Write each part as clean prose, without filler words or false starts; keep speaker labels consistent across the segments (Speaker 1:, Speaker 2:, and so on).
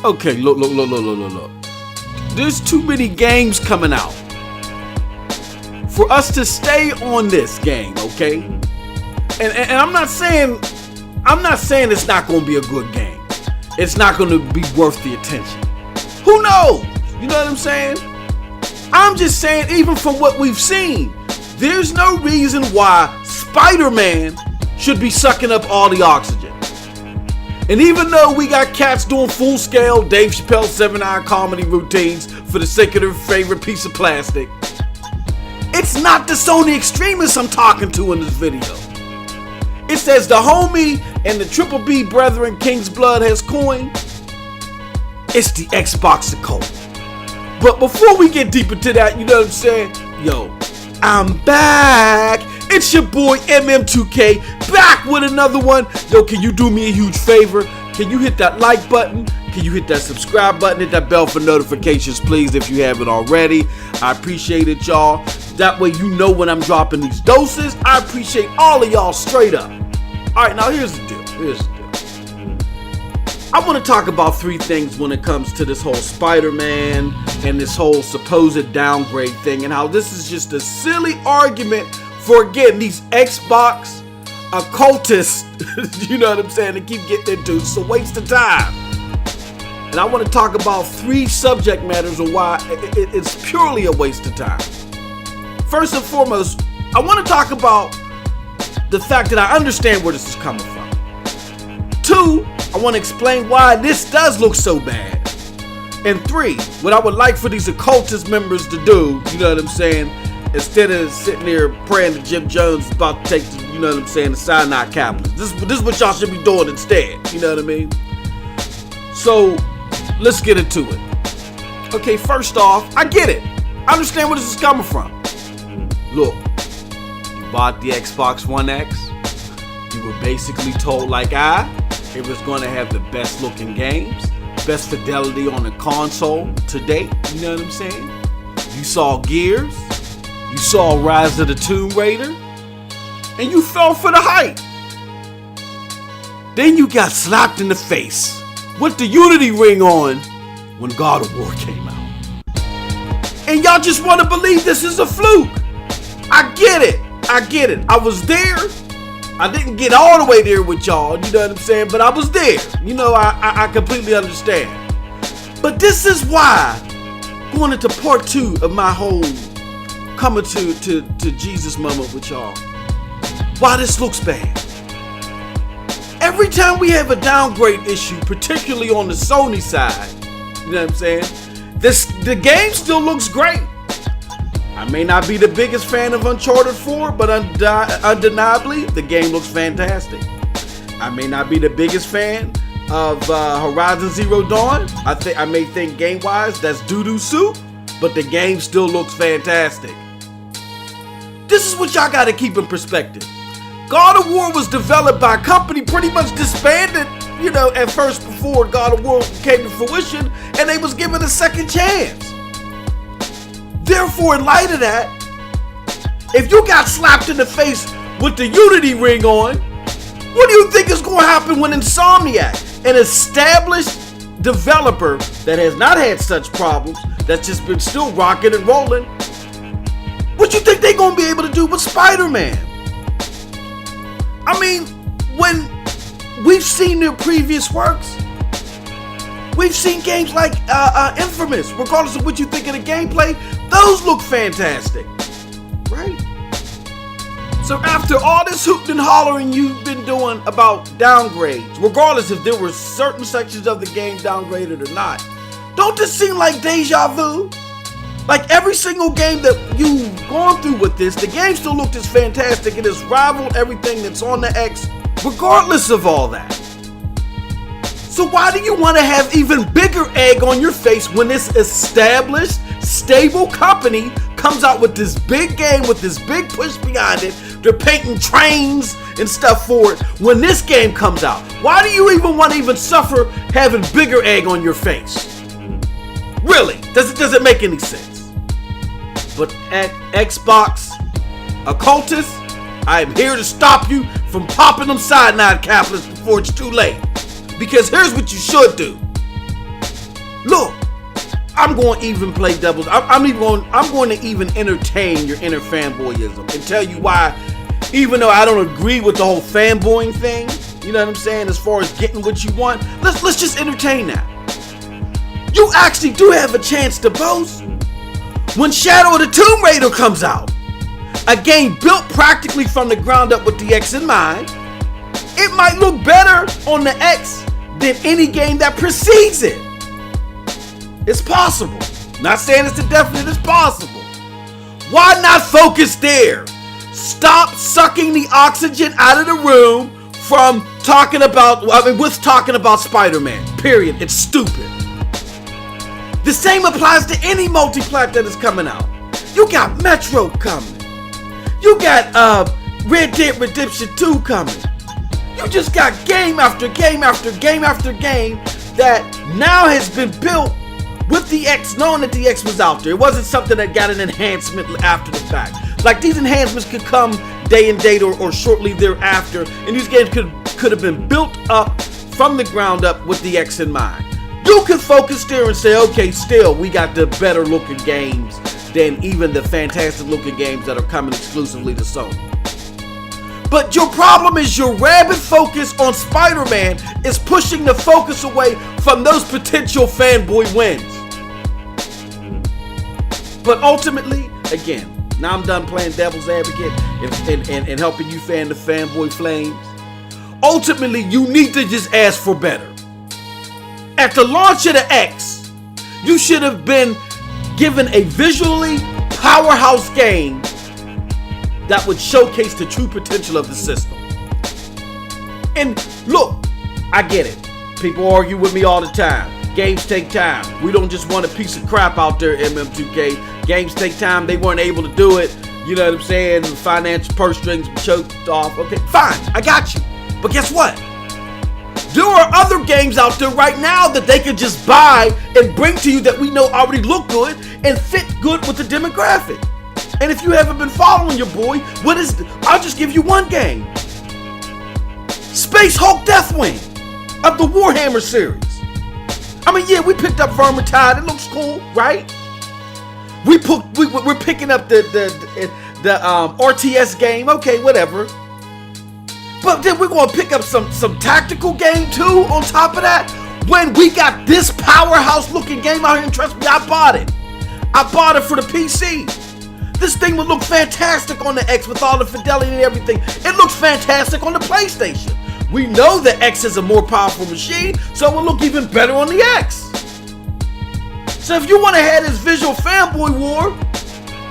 Speaker 1: Okay, look. There's too many games coming out for us to stay on this game, okay? And I'm not saying it's not going to be a good game. It's not going to be worth the attention. Who knows? You know what I'm saying? I'm just saying, even from what we've seen, there's no reason why Spiderman should be sucking up all the oxygen. And even though we got cats doing full-scale Dave Chappelle 7-hour comedy routines for the sake of their favorite piece of plastic, it's not the Sony extremists I'm talking to in this video. It says the homie and the Triple B brethren King's Blood has coined, it's the Xbox occult. But before we get deep into that, you know what I'm saying? Yo, I'm back. It's your boy MM2K, back with another one. Yo, can you do me a huge favor? Can you hit that like button? Can you hit that subscribe button? Hit that bell for notifications, please, if you haven't already. I appreciate it, y'all. That way you know when I'm dropping these doses. I appreciate all of y'all straight up. All right, now here's the deal. I want to talk about three things when it comes to this whole Spider-Man and this whole supposed downgrade thing, and how this is just a silly argument for, again, these Xbox occultists, you know what I'm saying, to keep getting into. It's a waste of time. And I want to talk about three subject matters of why it's purely a waste of time. First and foremost, I want to talk about the fact that I understand where this is coming from. Two, I want to explain why this does look so bad. And three, what I would like for these occultist members to do, you know what I'm saying, instead of sitting there praying that Jim Jones is about to take the, you know what I'm saying, the cyanide capitalists. This is what y'all should be doing instead, you know what I mean? So, let's get into it. Okay, first off, I get it. I understand where this is coming from. Look, you bought the Xbox One X. You were basically told, like it was going to have the best looking games, best fidelity on the console to date, you know what I'm saying? You saw Gears, you saw Rise of the Tomb Raider, and you fell for the hype. Then you got slapped in the face with the Unity ring on when God of War came out. And y'all just want to believe this is a fluke. I get it. I was there. I didn't get all the way there with y'all, you know what I'm saying? But I was there. You know, I completely understand. But this is why, going into part 2 of my whole coming to Jesus moment with y'all, why this looks bad. Every time we have a downgrade issue, particularly on the Sony side, you know what I'm saying? The game still looks great. I may not be the biggest fan of Uncharted 4, but undeniably, the game looks fantastic. I may not be the biggest fan of Horizon Zero Dawn. I may think game-wise that's doo-doo soup, but the game still looks fantastic. This is what y'all gotta keep in perspective. God of War was developed by a company pretty much disbanded, you know, at first before God of War came to fruition, and they was given a second chance. Therefore, in light of that, if you got slapped in the face with the Unity ring on, what do you think is going to happen when Insomniac, an established developer that has not had such problems, that's just been still rocking and rolling, what you think they're going to be able to do with Spider-Man? I mean, when we've seen their previous works, we've seen games like Infamous, regardless of what you think of the gameplay, those look fantastic, right? So after all this hooting and hollering you've been doing about downgrades, regardless if there were certain sections of the game downgraded or not, don't this seem like deja vu? Like every single game that you've gone through with this, the game still looked as fantastic. It has rivaled everything that's on the X, regardless of all that. So why do you want to have even bigger egg on your face when this established, stable company comes out with this big game with this big push behind it? They're painting trains and stuff for it when this game comes out. Why do you even want to even suffer having bigger egg on your face? Really, does it make any sense? But at Xbox occultists, I am here to stop you from popping them cyanide capitalists before it's too late. Because here's what you should do. Look, I'm going to even play devil's. I'm going to even entertain your inner fanboyism and tell you why, even though I don't agree with the whole fanboying thing, you know what I'm saying, as far as getting what you want, let's just entertain that. You actually do have a chance to boast when Shadow of the Tomb Raider comes out. A game built practically from the ground up with the X in mind. It might look better on the X than any game that precedes it. It's possible. Not saying it's a definite, it's possible. Why not focus there? Stop sucking the oxygen out of the room from talking about, with talking about Spider-Man. Period. It's stupid. The same applies to any multi-plat that is coming out. You got Metro coming. You got Red Dead Redemption 2 coming. You just got game after game after game after game that now has been built with the X, knowing that the X was out there. It wasn't something that got an enhancement after the fact. Like, these enhancements could come day and date or shortly thereafter, and these games could have been built up from the ground up with the X in mind. You can focus there and say, okay, still, we got the better looking games than even the fantastic looking games that are coming exclusively to Sony. But your problem is your rabid focus on Spider-Man is pushing the focus away from those potential fanboy wins. But ultimately, again, now I'm done playing devil's advocate and helping you fan the fanboy flames. Ultimately, you need to just ask for better. At the launch of the X, you should have been given a visually powerhouse game that would showcase the true potential of the system. And look, I get it. People argue with me all the time. Games take time. We don't just want a piece of crap out there, MM2K. Games take time. They weren't able to do it. You know what I'm saying? The financial purse strings were choked off. Okay, fine. I got you. But guess what? There are other games out there right now that they could just buy and bring to you that we know already look good and fit good with the demographic. And if you haven't been following your boy, I'll just give you one game. Space Hulk Deathwing of the Warhammer series. I mean, yeah, we picked up Vermintide. It looks cool, right? We're picking up the RTS game. Okay, whatever. But then we're going to pick up some tactical game too on top of that. When we got this powerhouse looking game out here, and trust me, I bought it. I bought it for the PC. This thing would look fantastic on the X with all the fidelity and everything. It looks fantastic on the PlayStation. We know the X is a more powerful machine, so it will look even better on the X. So if you want to have this visual fanboy war,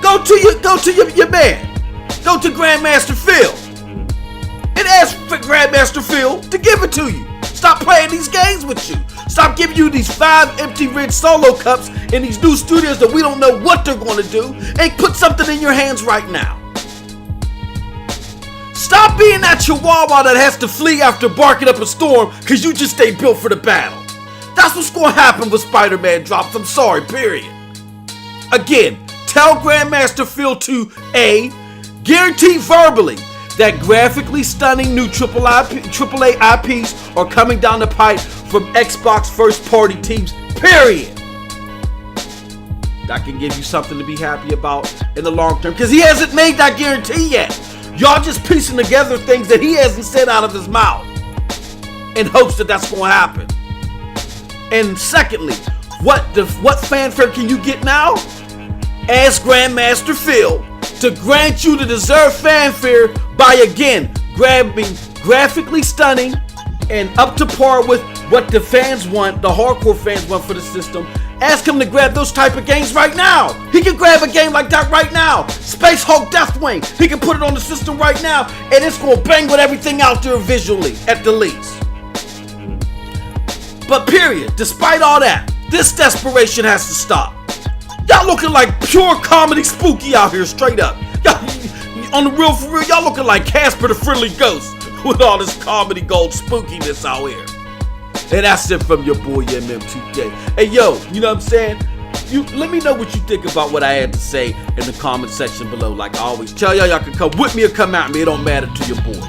Speaker 1: go to your man. Go to Grandmaster Phil. And ask for Grandmaster Phil to give it to you. Stop playing these games with you. Stop giving you these 5 empty red solo cups in these new studios that we don't know what they're going to do, and put something in your hands right now. Stop being that chihuahua that has to flee after barking up a storm because you just ain't built for the battle. That's what's going to happen with Spider-Man drops. I'm sorry, period. Again, tell Grandmaster Phil to A, guarantee verbally that graphically stunning new AAA IPs are coming down the pipe from Xbox first-party teams, period. That can give you something to be happy about in the long term, because he hasn't made that guarantee yet. Y'all just piecing together things that he hasn't said out of his mouth in hopes that that's going to happen. And secondly, what fanfare can you get now? Ask Grandmaster Phil to grant you the deserved fanfare by, again, grabbing graphically stunning and up to par with what the fans want, the hardcore fans want for the system. Ask him to grab those type of games right now. He can grab a game like that right now. Space Hulk Deathwing. He can put it on the system right now, and it's going to bang with everything out there visually, at the least. But period, despite all that, this desperation has to stop. Y'all looking like pure comedy spooky out here, straight up. Y'all, on the real for real, y'all looking like Casper the Friendly Ghost with all this comedy gold spookiness out here. And that's it from your boy MM2K. Hey yo, you know what I'm saying? Let me know what you think about what I had to say in the comment section below. Like I always tell y'all can come with me or come at me. It don't matter to your boy.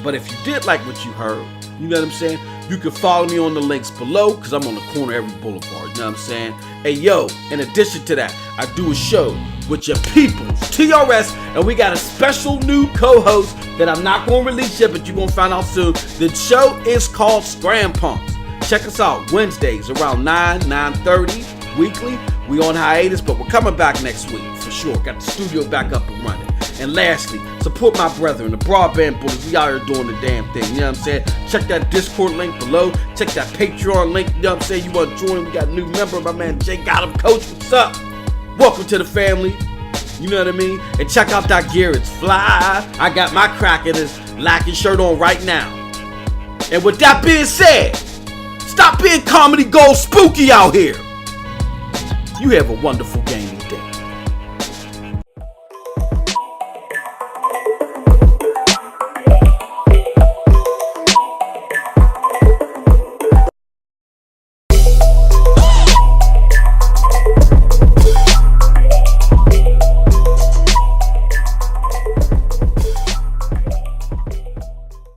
Speaker 1: But if you did like what you heard, you know what I'm saying? You can follow me on the links below because I'm on the corner of every boulevard. You know what I'm saying? Hey, yo, in addition to that, I do a show with your peoples, TRS, and we got a special new co-host that I'm not going to release yet, but you're going to find out soon. The show is called Scram Punks. Check us out Wednesdays around 9:30 weekly. We on hiatus, but we're coming back next week for sure. Got the studio back up and running. And lastly, support my brethren, the Broadband Bullies. We out here doing the damn thing, you know what I'm saying? Check that Discord link below. Check that Patreon link, you know what I'm saying? You want to join? We got a new member, my man Jay got him. Coach, what's up? Welcome to the family. You know what I mean? And check out that gear, it's fly. I got my crack in this lacking shirt on right now. And with that being said, stop being comedy gold spooky out here. You have a wonderful gaming day.